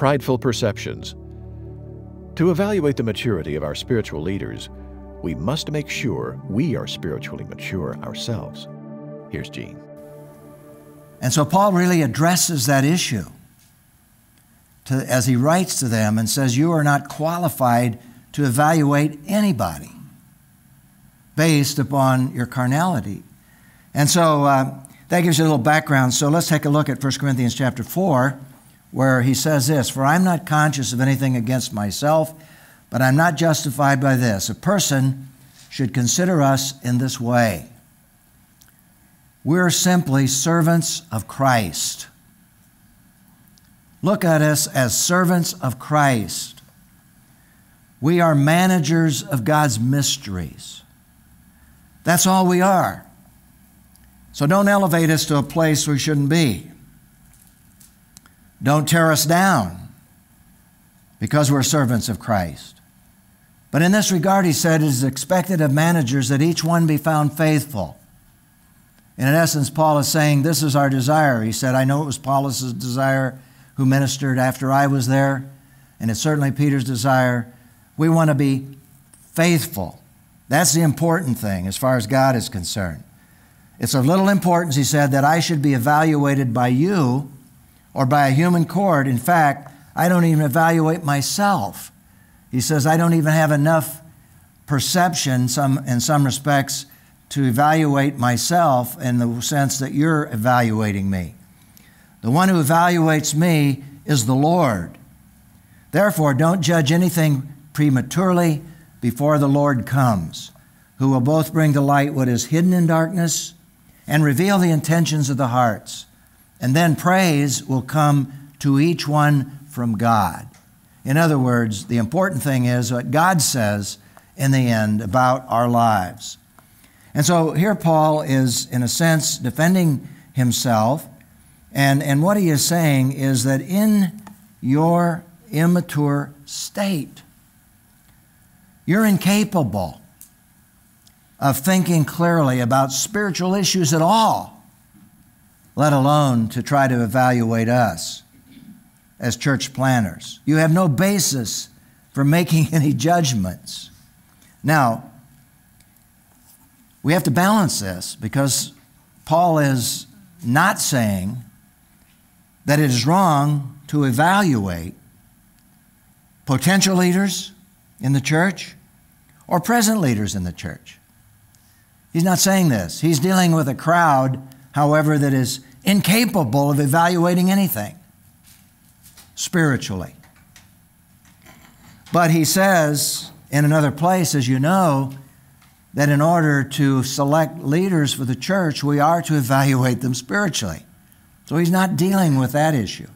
Prideful Perceptions. To evaluate the maturity of our spiritual leaders, we must make sure we are spiritually mature ourselves. Here's Gene. And so Paul really addresses that issue as he writes to them and says, you are not qualified to evaluate anybody based upon your carnality. And so that gives you a little background. So let's take a look at 1 Corinthians chapter 4, where he says this, for I'm not conscious of anything against myself, but I'm not justified by this. A person should consider us in this way. We're simply servants of Christ. Look at us as servants of Christ. We are managers of God's mysteries. That's all we are. So don't elevate us to a place we shouldn't be. Don't tear us down because we're servants of Christ. But in this regard, he said, it is expected of managers that each one be found faithful. And in essence, Paul is saying, this is our desire. He said, I know it was Apollos' desire who ministered after I was there, and it's certainly Peter's desire. We want to be faithful. That's the important thing as far as God is concerned. It's of little importance, he said, that I should be evaluated by you or by a human court. In fact, I don't even evaluate myself. He says, I don't even have enough perception in some respects to evaluate myself in the sense that you're evaluating me. The one who evaluates me is the Lord. Therefore, don't judge anything prematurely before the Lord comes, who will both bring to light what is hidden in darkness and reveal the intentions of the hearts. And then praise will come to each one from God. In other words, the important thing is what God says in the end about our lives. And so here Paul is, in a sense, defending himself. And what he is saying is that in your immature state, you're incapable of thinking clearly about spiritual issues at all, let alone to try to evaluate us as church planners. You have no basis for making any judgments. Now, we have to balance this because Paul is not saying that it is wrong to evaluate potential leaders in the church or present leaders in the church. He's not saying this. He's dealing with a crowd, however, that is incapable of evaluating anything spiritually. But he says in another place, as you know, that in order to select leaders for the church, we are to evaluate them spiritually. So he's not dealing with that issue.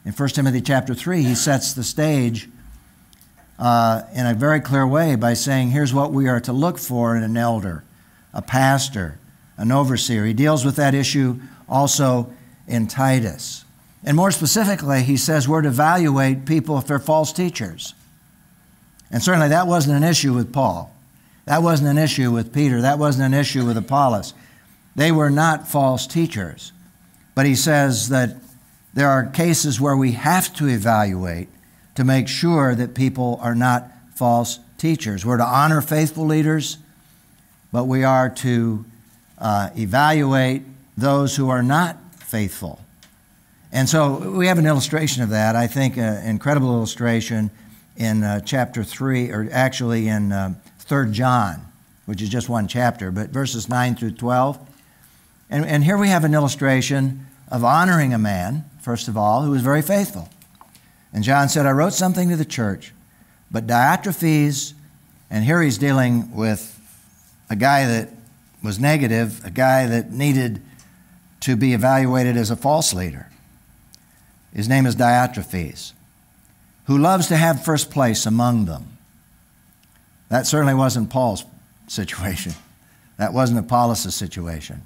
In 1 Timothy chapter 3, he sets the stage in a very clear way by saying, here's what we are to look for in an elder, a pastor, an overseer. He deals with that issue also in Titus. And more specifically, he says we're to evaluate people if they're false teachers. And certainly that wasn't an issue with Paul. That wasn't an issue with Peter. That wasn't an issue with Apollos. They were not false teachers. But he says that there are cases where we have to evaluate to make sure that people are not false teachers. We're to honor faithful leaders, but we are to evaluate those who are not faithful. And so we have an illustration of that, I think an incredible illustration in chapter 3, or actually in 3 John, which is just one chapter, but verses 9 through 12. And here we have an illustration of honoring a man, first of all, who was very faithful. And John said, I wrote something to the church, but Diotrephes, and here he's dealing with a guy that was negative, a guy that needed to be evaluated as a false leader. His name is Diotrephes, who loves to have first place among them. That certainly wasn't Paul's situation. That wasn't Apollos' situation.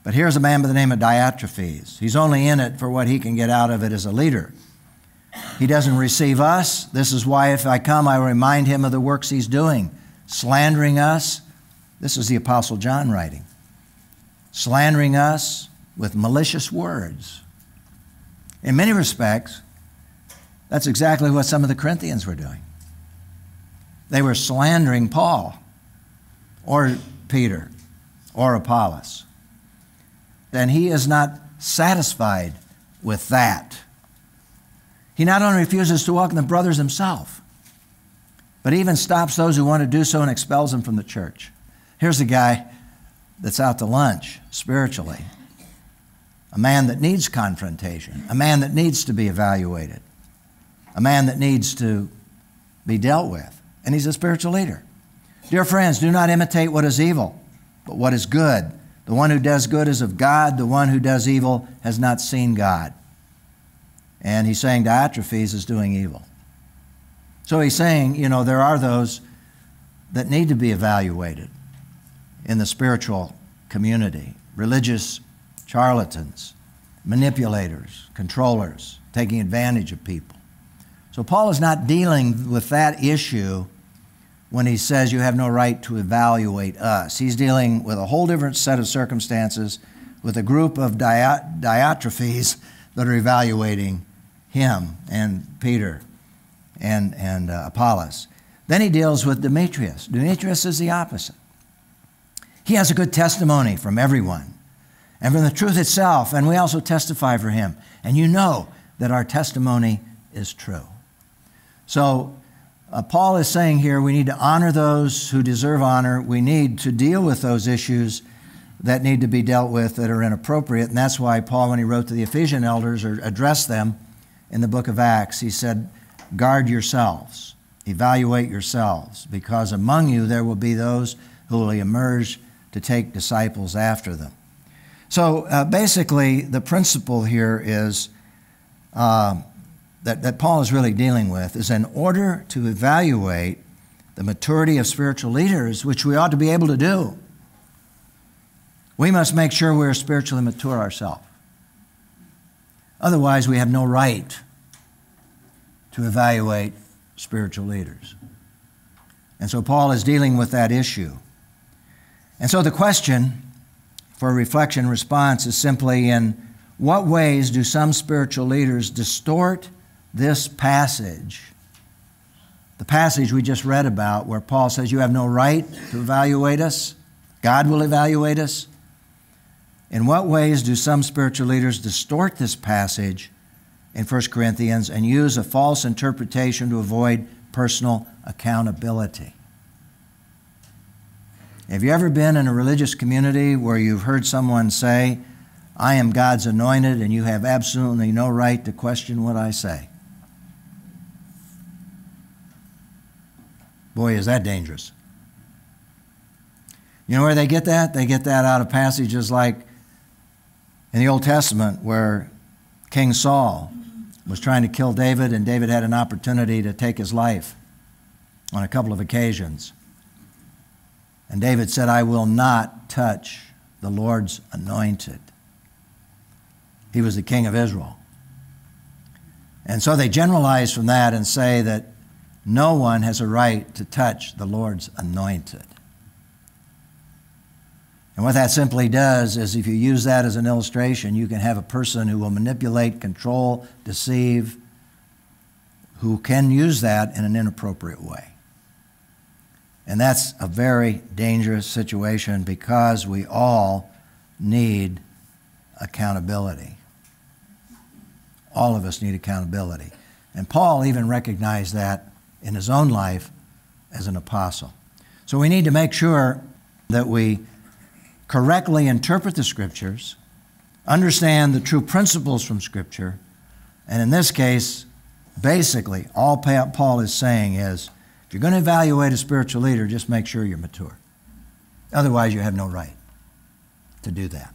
But here's a man by the name of Diotrephes. He's only in it for what he can get out of it as a leader. He doesn't receive us. This is why if I come, I remind him of the works he's doing, slandering us. This is the Apostle John writing. Slandering us with malicious words. In many respects, That's exactly what some of the Corinthians were doing. They were slandering Paul or Peter or Apollos. And he is not satisfied with that. He not only refuses to welcome the brothers himself, but even stops those who want to do so and expels them from the church. Here's a guy that's out to lunch spiritually, a man that needs confrontation, a man that needs to be evaluated, a man that needs to be dealt with, and he's a spiritual leader. Dear friends, do not imitate what is evil, but what is good. The one who does good is of God. The one who does evil has not seen God. And he's saying Diotrephes is doing evil. So he's saying, there are those that need to be evaluated in the spiritual community. Religious charlatans, manipulators, controllers, taking advantage of people. So Paul is not dealing with that issue when he says you have no right to evaluate us. He's dealing with a whole different set of circumstances with a group of Diotrephes that are evaluating him and Peter and Apollos. Then he deals with Demetrius. Demetrius is the opposite. He has a good testimony from everyone and from the truth itself, and we also testify for him. And you know that our testimony is true. So Paul is saying here we need to honor those who deserve honor. We need to deal with those issues that need to be dealt with that are inappropriate. And that's why Paul, when he wrote to the Ephesian elders or addressed them in the book of Acts, he said, guard yourselves, evaluate yourselves, because among you there will be those who will emerge to take disciples after them. So basically the principle here is that Paul is really dealing with is in order to evaluate the maturity of spiritual leaders, which we ought to be able to do, we must make sure we're spiritually mature ourselves. Otherwise, we have no right to evaluate spiritual leaders. And so Paul is dealing with that issue. And so the question for reflection response is simply, in what ways do some spiritual leaders distort this passage, the passage we just read about where Paul says you have no right to evaluate us, God will evaluate us? In what ways do some spiritual leaders distort this passage in 1 Corinthians and use a false interpretation to avoid personal accountability? Have you ever been in a religious community where you've heard someone say, I am God's anointed and you have absolutely no right to question what I say? Boy, is that dangerous. You know where they get that? They get that out of passages like in the Old Testament where King Saul was trying to kill David, and David had an opportunity to take his life on a couple of occasions. And David said, I will not touch the Lord's anointed. He was the king of Israel. And so they generalize from that and say that no one has a right to touch the Lord's anointed. And what that simply does is, if you use that as an illustration, you can have a person who will manipulate, control, deceive, who can use that in an inappropriate way. And that's a very dangerous situation because we all need accountability. All of us need accountability. And Paul even recognized that in his own life as an apostle. So we need to make sure that we correctly interpret the Scriptures, understand the true principles from Scripture, and in this case, basically, all Paul is saying is, if you're going to evaluate a spiritual leader, just make sure you're mature. Otherwise, you have no right to do that.